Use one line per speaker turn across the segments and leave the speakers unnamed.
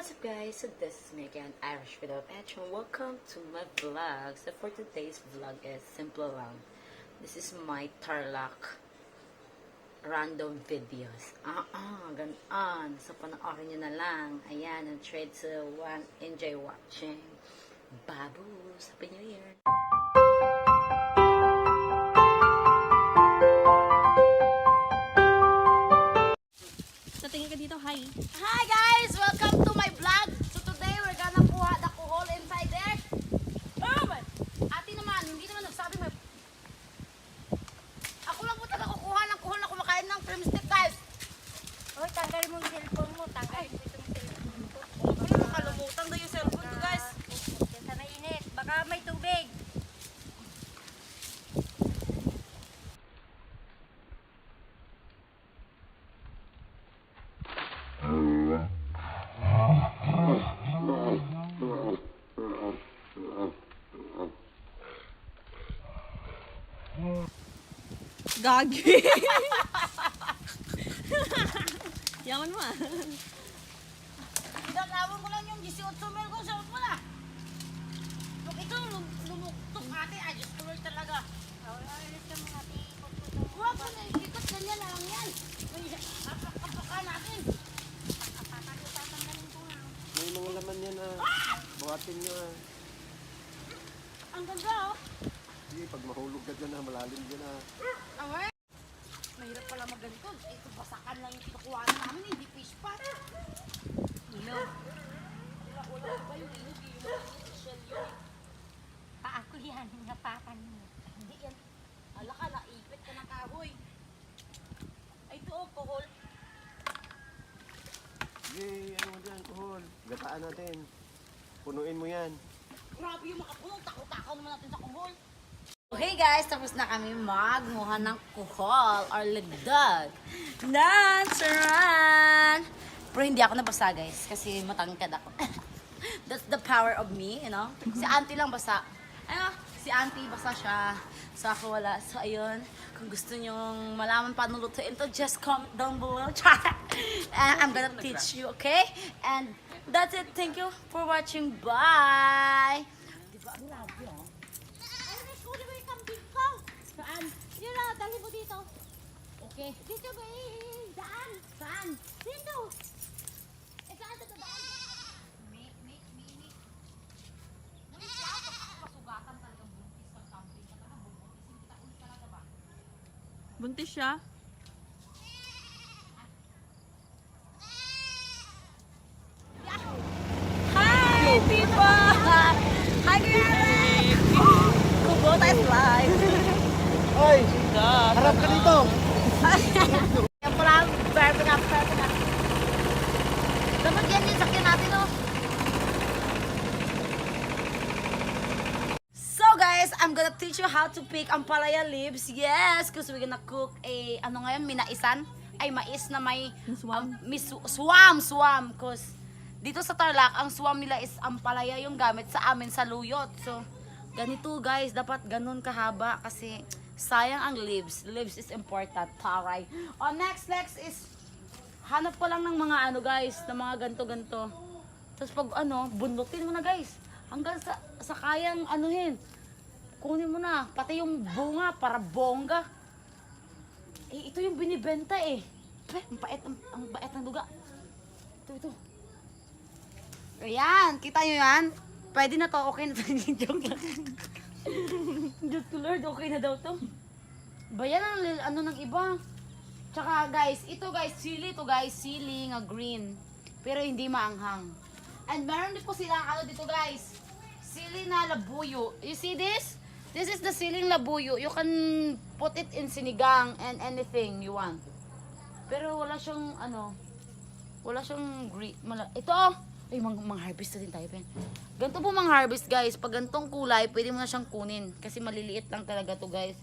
What's up guys, so this is me again, Irish Without Edge, and welcome to my vlog. So for today's vlog is simple lang. This is my Tarlac random videos. Ganon. So panoorin nyo na lang. Ayan, and trade to one. Enjoy watching. Babus! Happy New Year!
Tingin ka dito, hi.
Hi guys! Welcome to my vlog! So today we're gonna kuha the kuhol inside there. Oh man! Ate naman, hindi naman nagsabi may... Ako lang po taga kukuha ng kuhol na kumakain ng cream stick guys.
Hoy, tanggalin mo yung cellphone mo. Tanggalin mo itong cellphone mo.
Huwag ko na makalimutan na yung cellphone ko guys.
Diyan sa mainit. Baka may tubig. Gagi. Yaman mo ah.
Pinatawag ko lang yung 18 mil ko sa wala. Look, ito lumuktok ate. I just work talaga.
Alis ka mga tikot ko.
Huwag ko na ikot ganyan lang yan. Kapaka natin.
Tatanggalin ko nga.
May mga laman yan buhatin nyo
Ang ganda oh.
Hindi, pag mahulog ka dyan malalim dyan
Away. Mahirap pala magganito. Ito basakan lang yung kinukuha namin. Hindi fish pot.
Ilog.
Wala ba yung ilog? Shell yun.
Paako yan. Napakan mo.
Hindi yan. Ala ka, naipit ka ng kahoy. Ay, ito oh, kuhol.
Sige, ano mo dyan, kuhol. Gataan natin. Punuin mo yan.
Grabe yung makapuno. Takaw-takaw naman natin sa kuhol. Hey guys, tapos na kami magmuha ng kuhol or legdag. Nansaran! Pero hindi ako nabasa guys, kasi matangkad ako. That's the power of me, you know? Si auntie lang basa. Ano? Si auntie basa siya. So ako wala. So ayun, kung gusto nyong malaman paano lutuin to, just comment down below. And I'm gonna teach you, okay? And that's it. Thank you for watching. Bye! Diba ang labi, oh?
Kunin mo yung kambing ko.
Saan?
Yun na, dali mo dito.
Okay.
Dito ba eh? Saan?
Saan?
Dito. Eh, saan ito daan?
Pasugatan talagang buntis pag camping ka talaga bubuntis. Hindi kita ulit talaga ba?
Buntis siya?
Hi, people! Hi, guys! Kubota is live.
Hoy! Harap ka dito!
Yan pala, verbo na. Dapat yan yung sakyan natin, oh. So guys, I'm gonna teach you how to pick ampalaya leaves. Yes, because we're gonna cook a, ano ngayon, minaisan? Ay, mais na may swam. Cause dito sa Tarlac, ang swam nila is ampalaya yung gamit sa amin sa luyot. So, ganito guys, dapat ganun kahaba kasi sayang ang leaves. Leaves is important. Taray. Oh, next is hanap ko lang ng mga ano guys, ng mga ganto-ganto. Tapos pag ano, bundutin mo na guys. Hanggang sa kayang anuhin. Kunin mo na. Pati yung bunga para bongga. Eh, ito yung binibenta eh. Ang bait ng duga. Ito. Ayan, kita nyo yan? Pwede na to, okay na to. Joke lang. Diyos ko Lord, okay na daw to. Bayan ang ano ng iba. Tsaka guys, ito guys, sili nga green. Pero hindi maanghang. And meron din po silang ano dito guys. Sili na labuyo. You see this? This is the siling labuyo. You can put it in sinigang and anything you want. Pero wala siyang ano, wala siyang green. Ito oh. Ay, mang-harvest na din tayo, pen. Ganito po mang-harvest, guys. Pag gantong kulay, pwede mo na siyang kunin. Kasi maliliit lang talaga to, guys.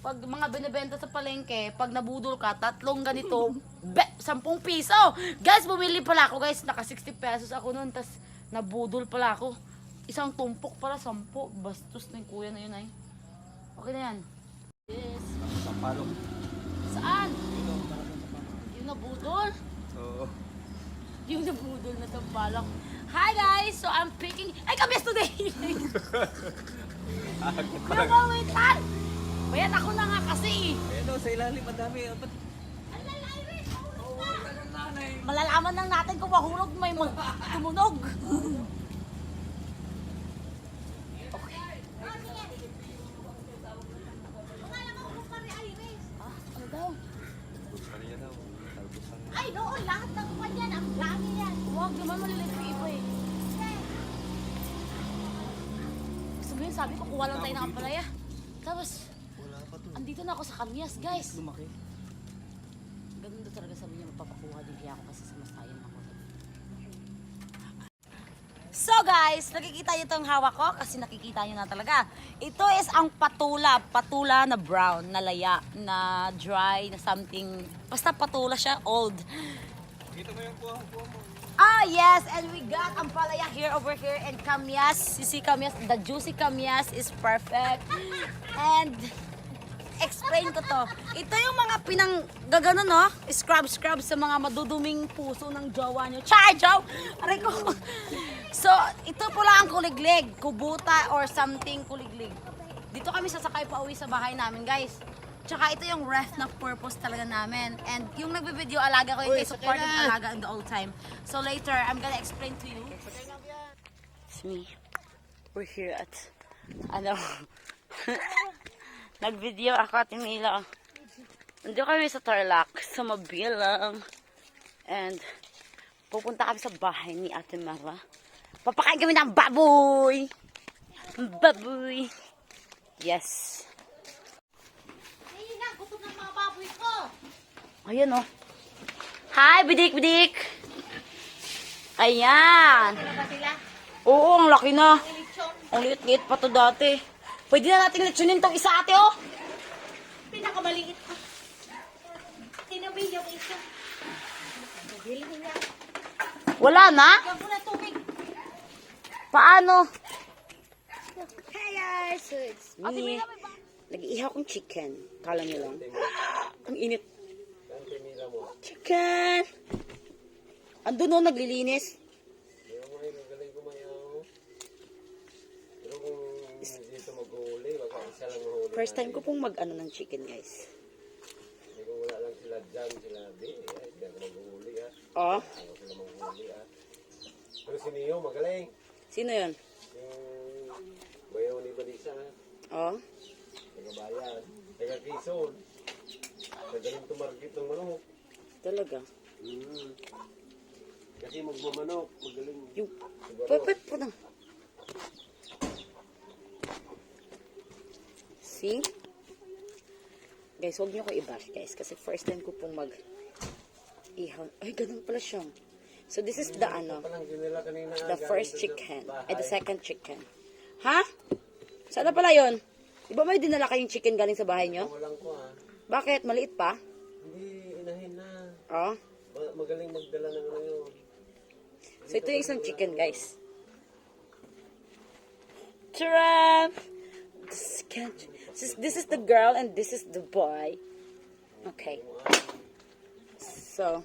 Pag mga binibenta sa palengke, pag nabudol ka, tatlong ganito, 10 piso. Guys, bumili pala ako, guys. Naka 60 pesos ako noon. Tapos, nabudol pala ako. Isang tumpok pala, 10. Bastos na yung kuya na yun, ay. Okay na yan. Yes.
Sampalok.
Saan? Yung nabudol?
Oo.
Yung nabudol na tambalang. Hi guys! So I'm picking... Ay, kamis today! Yung wait lang! Bayan ako na nga kasi.
Ayun sa ilalim, madami.
Malalaman lang natin kung mahulog may tumunog. Ano daw?
Ay, noon, lahat ng kanyan, ang dami yan.
Huwag naman maliliit yung iba eh. Gusto mo yun, sabi ko, kuha lang tayo ng ampalaya. Tapos, andito na ako sa Kamyas, guys.
Lumaki.
Ganun daw talaga sabi niya, magpapakuha din kaya ako kasi sa masayan ako. So guys, nakikita niyo itong hawak ko kasi nakikita niyo na talaga. Ito is ang patula na brown, na laya, na dry, na something. Basta patula siya, old.
Kita mo yung kuha mo.
Ah, yes, and we got ampalaya here over here and kamyas. You see kamyas, the juicy kamyas is perfect. And explain ko to. Ito yung mga gagano, no? Scrub sa mga maduduming puso ng jowa nyo. Char, jow! Aray ko. So, ito pula ang kuliglig. Kubuta or something kuliglig. Dito kami sasakay pa uwi sa bahay namin, guys. Tsaka ito yung ref na purpose talaga namin. And yung nagbe-video, alaga ko yung kay supported alaga in the old time. So later, I'm gonna explain to you. It's me. We're here at, nag-video ako at Mila. Nandito kami sa Tarlac, sa Mabilang. And pupunta kami sa bahay ni Ate Mara. Papakain kami ng baboy! Baboy! Yes.
Ayun na, gutom ng mga baboy ko.
Ayan oh. Hi, bidik! Ayan.
Ano ba sila?
Oo, ang laki na.
Lechon.
Ang liit-liit pa to dati. Pwede na natin lechonin tong isa, ate oh.
Pinakamaliit pa. Tinabi yung isa. Bili niya.
Wala na?
Huwag mo na tubig.
Paano?
Hey guys, so it's
Me. Nag-iihaw kong chicken. Kala nyo lang. Ang init. Chicken! Andun oh, naglilinis.
Magaling kumayaw. Pero kung dito mag-uhuli, baka isa lang mahuli.
First time ko pong mag-ano ng chicken, guys.
Kung wala lang sila dyan, sila di. Hindi ako mag-uhuli ha.
Oh,
Ako sila mag-uhuli ha. Pero si Neo, magaling.
sino yun?
Yung bayaw ni Balisa ha.
Oh,
Taga-bayan. Taga-Quezon. Magaling tumarget ng manok.
talaga.
Kasi magmamanok, magaling.
Yung,
Siguro.
pwede po na. See? Guys, huwag niyo ko i-bash, guys. Kasi first time ko pong mag-ihaw. Ay, ganun pala siya. So, this is the,
Parang nila kanina.
the
galing
first
doon sa
chicken.
bahay.
Ay, the second chicken. Ha? Saan na pala yun? Di ba may dinala kayong chicken galing sa bahay nyo?
Walang ko ha.
Bakit? Maliit pa?
Hindi, inahin na.
Oh.
Magaling magdala ng ano yun.
So, ito yung isang chicken, guys. Tara! This is the girl and this is the boy. Okay. So,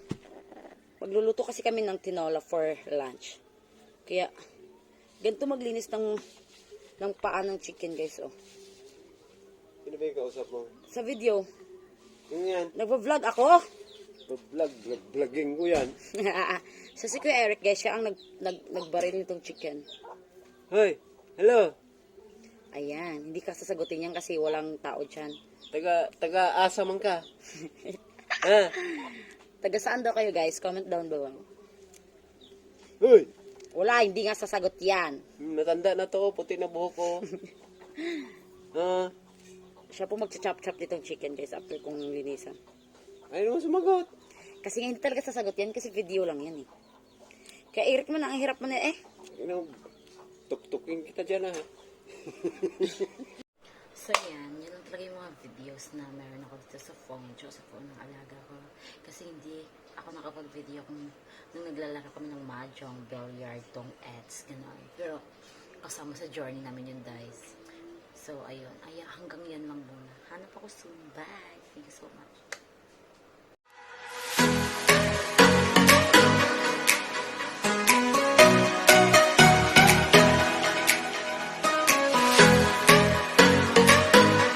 magluluto kasi kami ng tinola for lunch. Kaya, ganito maglinis ng paa ng chicken, guys, oh.
Sino ba yung kausap mo?
Sa video,
Yung yan.
nagpa-vlog ako.
Vlogging ko yan.
So, si Kuya Eric, guys, siya ang nagbaril nitong chicken.
Hoy, hello.
Ayan, hindi ka sasagutin yan kasi walang tao dyan.
Taga-asa man ka. Ha?
Taga saan daw kayo, guys? Comment down below.
Hoy,
Wala, hindi nga sasagot yan.
natanda na to, puti na buhok ko.
Siya po magcha-chop-chop nitong chicken, guys, after kong linisan.
Ayaw mo sumagot.
Kasi nga hindi talaga sasagot yan kasi video lang yan eh. Kaya Eric man, ang hirap mo na eh.
Tuk-tukin kita dyan ha.
So yan, yun lang talaga yung mga videos na meron ako dito sa phone ng alaga ko. Kasi hindi ako nakapag-video kung nung naglalaro kami ng mahjong, billiard, tong ets, gano'n. Pero kasama sa journey namin yun, guys. So ayun, hanggang yan lang muna. Hanap ako soon. Bye! Thank you so much.